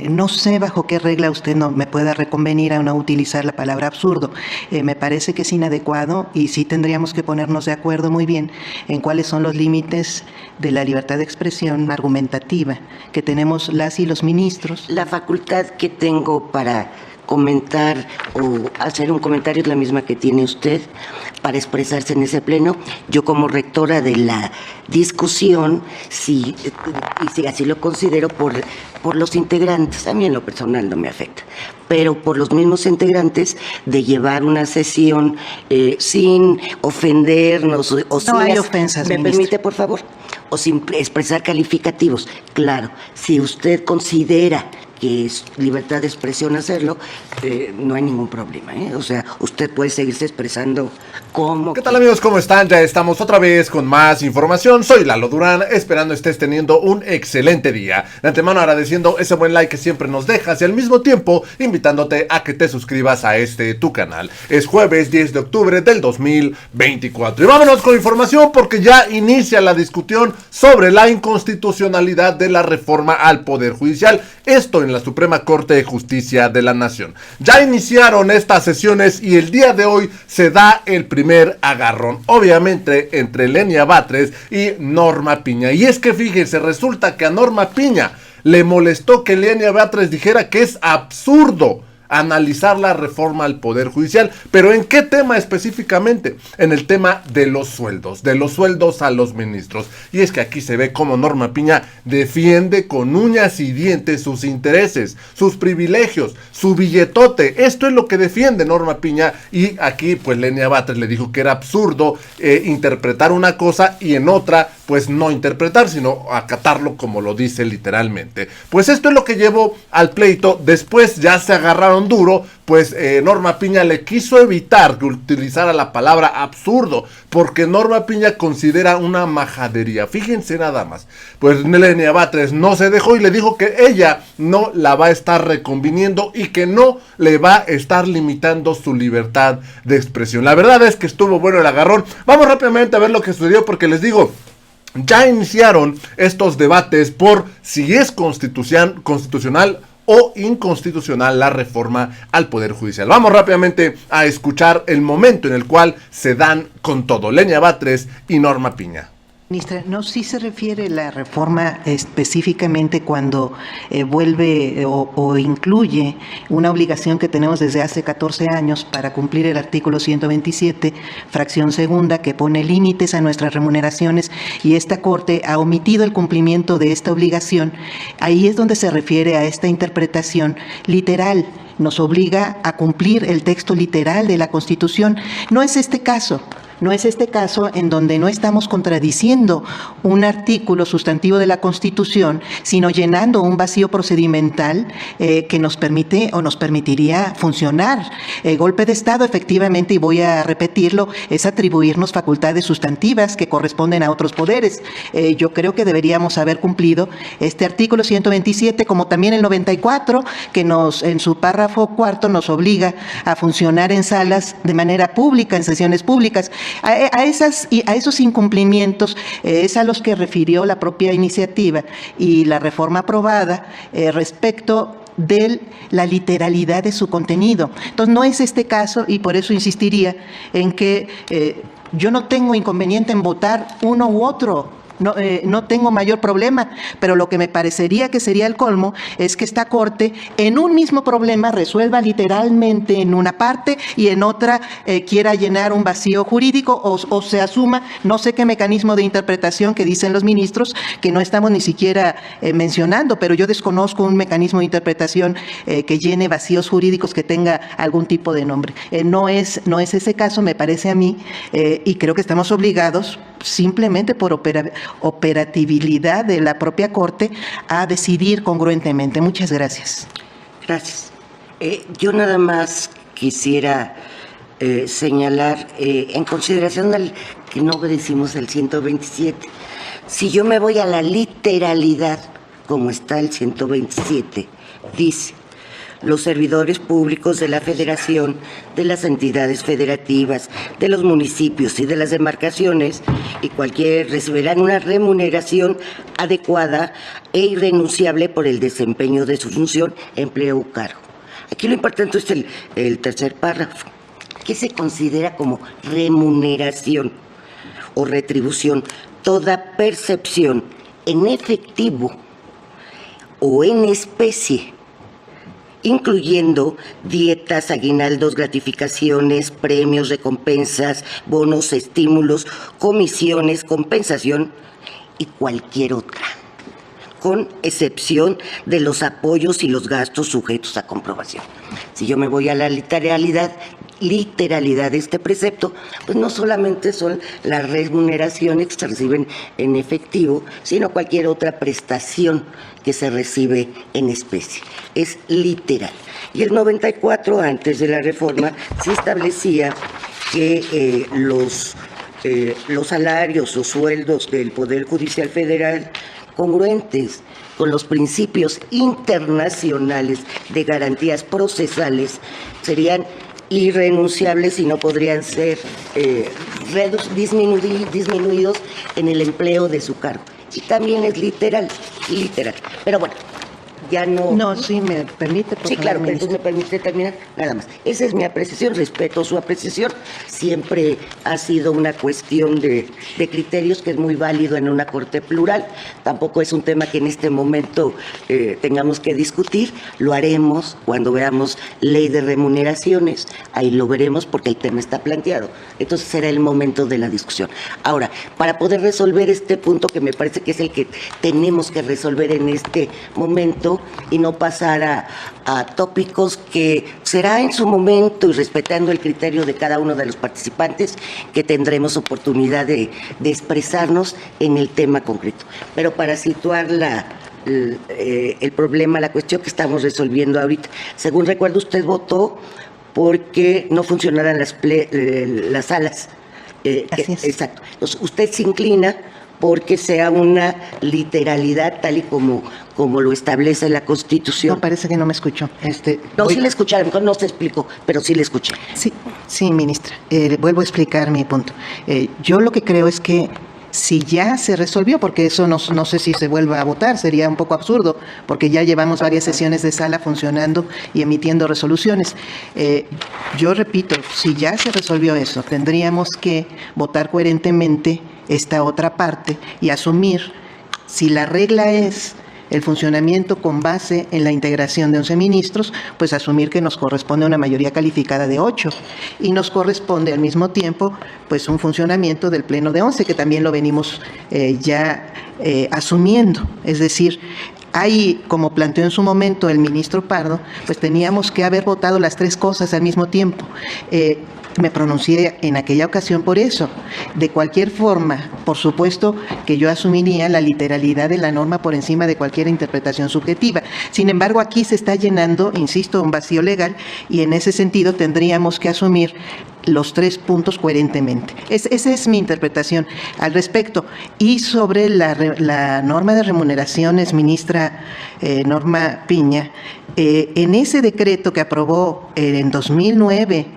No sé bajo qué regla usted no me pueda reconvenir a no utilizar la palabra absurdo. Me parece que es inadecuado y sí tendríamos que ponernos de acuerdo muy bien en cuáles son los límites de la libertad de expresión argumentativa que tenemos las y los ministros. La facultad que tengo para comentar o hacer un comentario es la misma que tiene usted para expresarse en ese pleno. Yo, como rectora de la discusión, sí, y si así lo considero, por los integrantes, a mí en lo personal no me afecta, pero por los mismos integrantes, de llevar una sesión sin ofendernos o sin... No hay ofensas, ¿me ministra. permite, por favor? O sin expresar calificativos. Claro, si usted considera que es libertad de expresión hacerlo, no hay ningún problema, ¿eh? O sea, usted puede seguirse expresando como... ¿Qué tal, amigos? ¿Cómo están? Ya estamos otra vez con más información. Soy Lalo Durán, esperando estés teniendo un excelente día. De antemano agradeciendo ese buen like que siempre nos dejas y al mismo tiempo invitándote a que te suscribas a tu canal. Es jueves 10 de octubre del 2024. Y vámonos con información porque ya inicia la discusión sobre la inconstitucionalidad de la reforma al Poder Judicial. Esto en la Suprema Corte de Justicia de la Nación. Ya iniciaron estas sesiones y el día de hoy se da el primer agarrón, obviamente entre Lenia Batres y Norma Piña. Y es que fíjense, resulta que a Norma Piña le molestó que Lenia Batres dijera que es absurdo analizar la reforma al Poder Judicial. ¿Pero en qué tema específicamente? En el tema de los sueldos a los ministros. Y es que aquí se ve cómo Norma Piña defiende con uñas y dientes sus intereses, sus privilegios, su billetote. Esto es lo que defiende Norma Piña, y aquí pues Lenia Batres le dijo que era absurdo interpretar una cosa y en otra pues no interpretar, sino acatarlo como lo dice literalmente. Pues esto es lo que llevó al pleito. Después ya se agarraron duro, pues Norma Piña le quiso evitar que utilizara la palabra absurdo, porque Norma Piña considera una majadería. Fíjense nada más. Pues Lenia Batres no se dejó y le dijo que ella no la va a estar reconviniendo y que no le va a estar limitando su libertad de expresión. La verdad es que estuvo bueno el agarrón. Vamos rápidamente a ver lo que sucedió, porque les digo, ya iniciaron estos debates por si es constitucional o inconstitucional la reforma al Poder Judicial. Vamos rápidamente a escuchar el momento en el cual se dan con todo Lenia Batres y Norma Piña. Ministra, no, sí se refiere la reforma específicamente cuando vuelve o incluye una obligación que tenemos desde hace 14 años para cumplir el artículo 127, fracción segunda, que pone límites a nuestras remuneraciones, y esta Corte ha omitido el cumplimiento de esta obligación. Ahí es donde se refiere a esta interpretación literal. Nos obliga a cumplir el texto literal de la Constitución. No es este caso. No es este caso en donde no estamos contradiciendo un artículo sustantivo de la Constitución, sino llenando un vacío procedimental que nos permite o nos permitiría funcionar. El golpe de Estado, efectivamente, y voy a repetirlo, es atribuirnos facultades sustantivas que corresponden a otros poderes. Yo creo que deberíamos haber cumplido este artículo 127, como también el 94, que en su párrafo cuarto nos obliga a funcionar en salas de manera pública, en sesiones públicas. A esos incumplimientos es a los que refirió la propia iniciativa y la reforma aprobada respecto de la literalidad de su contenido. Entonces no es este caso, y por eso insistiría en que yo no tengo inconveniente en votar uno u otro. No tengo mayor problema, pero lo que me parecería que sería el colmo es que esta Corte en un mismo problema resuelva literalmente en una parte y en otra quiera llenar un vacío jurídico o se asuma no sé qué mecanismo de interpretación que dicen los ministros que no estamos ni siquiera mencionando, pero yo desconozco un mecanismo de interpretación que llene vacíos jurídicos que tenga algún tipo de nombre. No es ese caso, me parece a mí, y creo que estamos obligados simplemente por operatividad de la propia Corte a decidir congruentemente. Muchas gracias. Gracias. Yo nada más quisiera señalar, en consideración del que no obedecimos el 127, si yo me voy a la literalidad, como está el 127, dice: los servidores públicos de la Federación, de las entidades federativas, de los municipios y de las demarcaciones, y recibirán una remuneración adecuada e irrenunciable por el desempeño de su función, empleo o cargo. Aquí lo importante es el tercer párrafo. ¿Qué se considera como remuneración o retribución? Toda percepción en efectivo o en especie, incluyendo dietas, aguinaldos, gratificaciones, premios, recompensas, bonos, estímulos, comisiones, compensación y cualquier otra, con excepción de los apoyos y los gastos sujetos a comprobación. Si yo me voy a la literalidad de este precepto, pues no solamente son las remuneraciones que se reciben en efectivo, sino cualquier otra prestación que se recibe en especie. Es literal. Y el 94, antes de la reforma, sí establecía que los salarios o sueldos del Poder Judicial Federal, congruentes con los principios internacionales de garantías procesales, serían irrenunciables y no podrían ser disminuidos en el empleo de su cargo. Y también es literal. Pero bueno, ya no... No, sí, me permite, por Sí, favor, claro, pero ministra. entonces me permite terminar, nada más. Esa es mi apreciación, respeto su apreciación. Siempre ha sido una cuestión de criterios que es muy válido en una corte plural. Tampoco es un tema que en este momento tengamos que discutir. Lo haremos cuando veamos ley de remuneraciones. Ahí lo veremos porque el tema está planteado. Entonces será el momento de la discusión. Ahora, para poder resolver este punto, que me parece que es el que tenemos que resolver en este momento, y no pasar a tópicos que será en su momento, y respetando el criterio de cada uno de los participantes, que tendremos oportunidad de expresarnos en el tema concreto. Pero para situar el problema, la cuestión que estamos resolviendo ahorita, según recuerdo, usted votó porque no funcionaran las salas. Así es. Exacto. Entonces, usted se inclina porque sea una literalidad tal y como lo establece la Constitución. No, parece que no me escuchó. No, sí le escuché, a lo mejor no se explicó, pero sí le escuché. Sí, ministra. Vuelvo a explicar mi punto. Yo lo que creo es que si ya se resolvió, porque eso no sé si se vuelva a votar, sería un poco absurdo, porque ya llevamos varias sesiones de sala funcionando y emitiendo resoluciones. Yo repito, si ya se resolvió eso, tendríamos que votar coherentemente esta otra parte y asumir, si la regla es el funcionamiento con base en la integración de 11 ministros, pues asumir que nos corresponde una mayoría calificada de 8 y nos corresponde al mismo tiempo pues un funcionamiento del pleno de 11, que también lo venimos asumiendo. Es decir, ahí, como planteó en su momento el ministro Pardo, pues teníamos que haber votado las tres cosas al mismo tiempo. Me pronuncié en aquella ocasión por eso. De cualquier forma, por supuesto que yo asumiría la literalidad de la norma por encima de cualquier interpretación subjetiva. Sin embargo, aquí se está llenando, insisto, un vacío legal, y en ese sentido tendríamos que asumir los tres puntos coherentemente. Esa es mi interpretación al respecto. Y sobre la norma de remuneraciones, ministra Norma Piña, en ese decreto que aprobó en 2009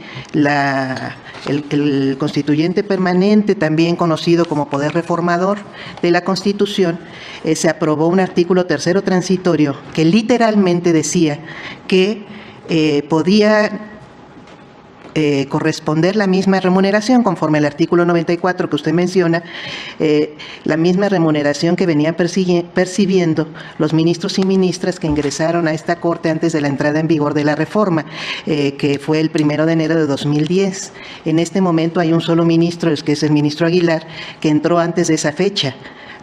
el constituyente permanente, también conocido como Poder Reformador de la Constitución, se aprobó un artículo tercero transitorio que literalmente decía que podía corresponder la misma remuneración, conforme al artículo 94 que usted menciona, la misma remuneración que venían percibiendo los ministros y ministras que ingresaron a esta Corte antes de la entrada en vigor de la reforma, que fue el 1 de enero de 2010. En este momento hay un solo ministro, que es el ministro Aguilar, que entró antes de esa fecha.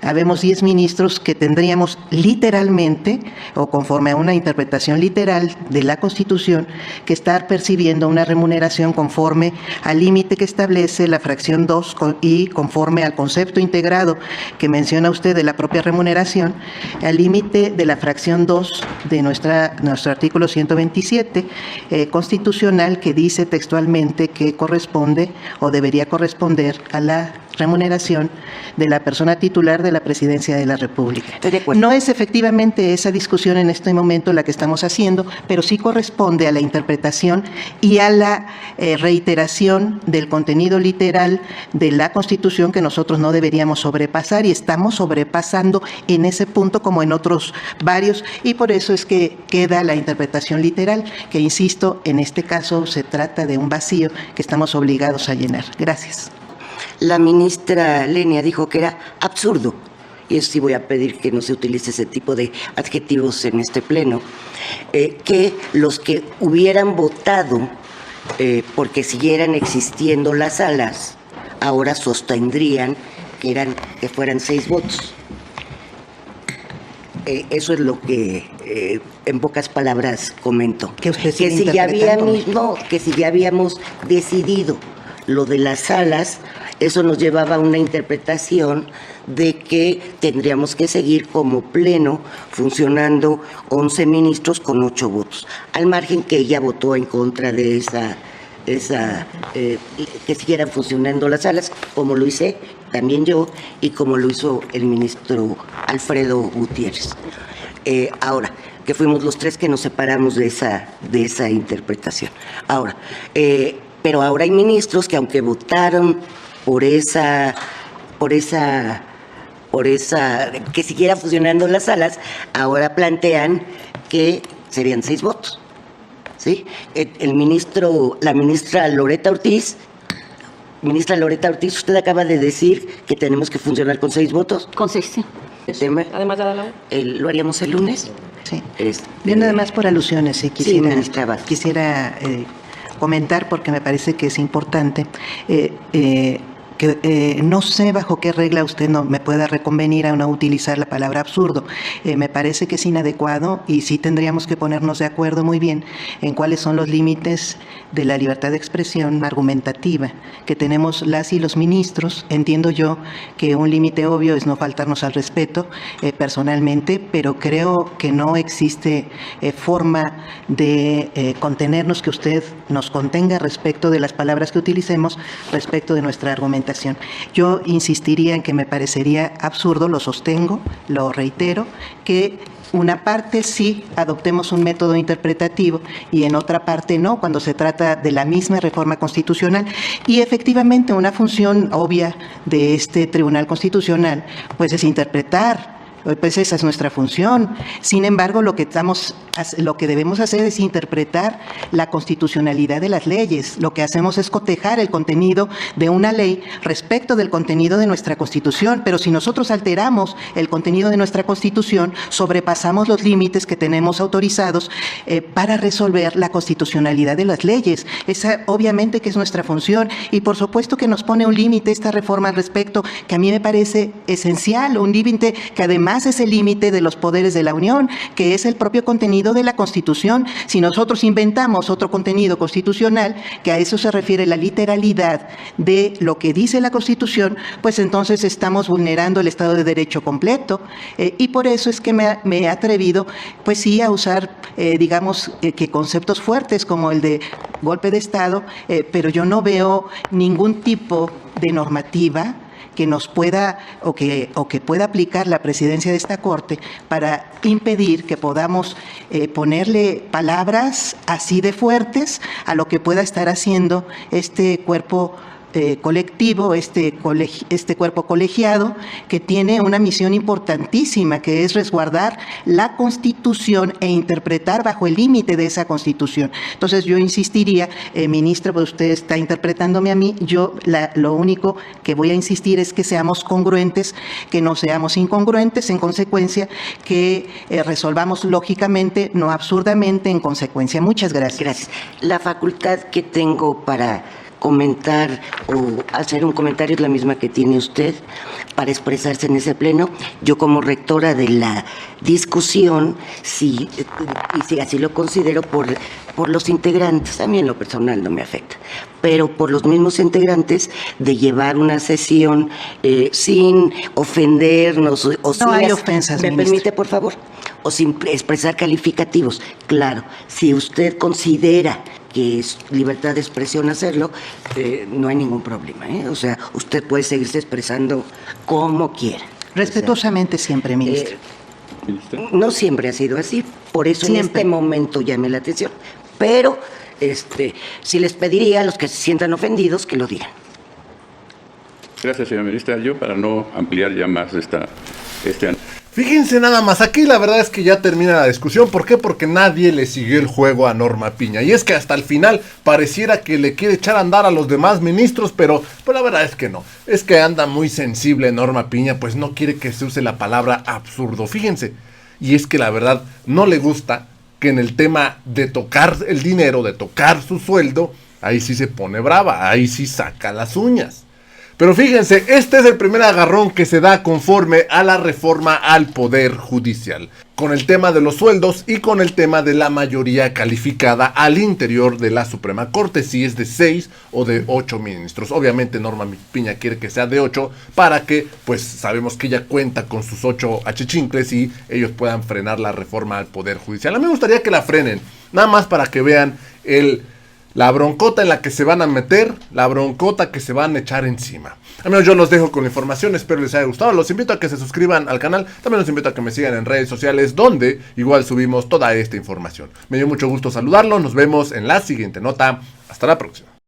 Habemos 10 ministros que tendríamos literalmente, o conforme a una interpretación literal de la Constitución, que estar percibiendo una remuneración conforme al límite que establece la fracción 2 y conforme al concepto integrado que menciona usted de la propia remuneración, al límite de la fracción 2 de nuestro artículo 127 constitucional, que dice textualmente que corresponde o debería corresponder a la remuneración de la persona titular de la Presidencia de la República. Estoy de acuerdo. No es efectivamente esa discusión en este momento la que estamos haciendo, pero sí corresponde a la interpretación y a la reiteración del contenido literal de la Constitución que nosotros no deberíamos sobrepasar, y estamos sobrepasando en ese punto como en otros varios, y por eso es que queda la interpretación literal, que insisto, en este caso se trata de un vacío que estamos obligados a llenar. Gracias. La ministra Lenia dijo que era absurdo, y sí voy a pedir que no se utilice ese tipo de adjetivos en este pleno, que los que hubieran votado porque siguieran existiendo las salas, ahora sostendrían que fueran 6 votos. Eso es lo que, en pocas palabras, comento. Que usted que sigue que si ya habíamos decidido lo de las salas, eso nos llevaba a una interpretación de que tendríamos que seguir como pleno funcionando 11 ministros con 8 votos, al margen que ella votó en contra de que siguieran funcionando las salas, como lo hice también yo y como lo hizo el ministro Alfredo Gutiérrez. Ahora, que fuimos los 3 que nos separamos de esa interpretación. Ahora, pero ahora hay ministros que, aunque votaron por esa que siguiera funcionando las salas, ahora plantean que serían 6 votos. ¿Sí? La ministra Loretta Ortiz, usted acaba de decir que tenemos que funcionar con 6 votos. Con 6, sí. Además de la ¿Lo haríamos el lunes? Sí. Bien, nada más por alusiones, sí, ministra, quisiera comentar, porque me parece que es importante, que no sé bajo qué regla usted no me pueda reconvenir a no utilizar la palabra absurdo. Me parece que es inadecuado, y sí tendríamos que ponernos de acuerdo muy bien en cuáles son los límites de la libertad de expresión argumentativa que tenemos las y los ministros. Entiendo yo que un límite obvio es no faltarnos al respeto personalmente, pero creo que no existe forma de contenernos, que usted nos contenga respecto de las palabras que utilicemos, respecto de nuestra argumentación. Yo insistiría en que me parecería absurdo, lo sostengo, lo reitero, que una parte sí adoptemos un método interpretativo y en otra parte no, cuando se trata de la misma reforma constitucional. Y efectivamente una función obvia de este Tribunal Constitucional pues es interpretar. Pues esa es nuestra función. Sin embargo, lo que debemos hacer es interpretar la constitucionalidad de las leyes. Lo que hacemos es cotejar el contenido de una ley respecto del contenido de nuestra Constitución. Pero si nosotros alteramos el contenido de nuestra Constitución, sobrepasamos los límites que tenemos autorizados para resolver la constitucionalidad de las leyes. Esa obviamente que es nuestra función, y por supuesto que nos pone un límite esta reforma al respecto, que a mí me parece esencial, un límite que además es el límite de los poderes de la Unión, que es el propio contenido de la Constitución. Si nosotros inventamos otro contenido constitucional, que a eso se refiere la literalidad de lo que dice la Constitución, pues entonces estamos vulnerando el Estado de Derecho completo, y por eso es que me he atrevido, pues sí, a usar, digamos, que conceptos fuertes como el de golpe de Estado, pero yo no veo ningún tipo de normativa que nos pueda o que pueda aplicar la presidencia de esta Corte para impedir que podamos ponerle palabras así de fuertes a lo que pueda estar haciendo este cuerpo colectivo, este cuerpo colegiado, que tiene una misión importantísima, que es resguardar la Constitución e interpretar bajo el límite de esa Constitución. Entonces yo insistiría, ministra, pues usted está interpretándome a mí, yo lo único que voy a insistir es que seamos congruentes, que no seamos incongruentes, en consecuencia que resolvamos lógicamente, no absurdamente, en consecuencia. Muchas gracias. Gracias. La facultad que tengo para comentar o hacer un comentario es la misma que tiene usted para expresarse en ese pleno. Yo, como rectora de la discusión, sí, y si así lo considero, por los integrantes, a mí en lo personal no me afecta, pero por los mismos integrantes, de llevar una sesión sin ofendernos o sin... No hay ofensas, ¿Me ministra. permite, por favor? O sin expresar calificativos. Claro, si usted considera que es libertad de expresión hacerlo, no hay ningún problema, ¿eh? O sea, usted puede seguirse expresando como quiera. Respetuosamente siempre, ministro. No siempre ha sido así, por eso Siempre. en este momento llamé la atención. Pero sí les pediría a los que se sientan ofendidos que lo digan. Gracias, señora ministra. Yo, para no ampliar ya más Fíjense nada más, aquí la verdad es que ya termina la discusión. ¿Por qué? Porque nadie le siguió el juego a Norma Piña. Y es que hasta el final pareciera que le quiere echar a andar a los demás ministros, pero la verdad es que no. Es que anda muy sensible Norma Piña, pues no quiere que se use la palabra absurdo. Fíjense, y es que la verdad no le gusta que en el tema de tocar el dinero, de tocar su sueldo, ahí sí se pone brava, ahí sí saca las uñas. Pero fíjense, este es el primer agarrón que se da conforme a la reforma al Poder Judicial, con el tema de los sueldos y con el tema de la mayoría calificada al interior de la Suprema Corte, si es de 6 o de 8 ministros. Obviamente Norma Piña quiere que sea de 8 para que, pues sabemos que ella cuenta con sus 8 achichincles y ellos puedan frenar la reforma al Poder Judicial. A mí me gustaría que la frenen, nada más para que vean la broncota en la que se van a meter, la broncota que se van a echar encima. Amigos, yo los dejo con la información, espero les haya gustado. Los invito a que se suscriban al canal, también los invito a que me sigan en redes sociales, donde igual subimos toda esta información. Me dio mucho gusto saludarlos, nos vemos en la siguiente nota. Hasta la próxima.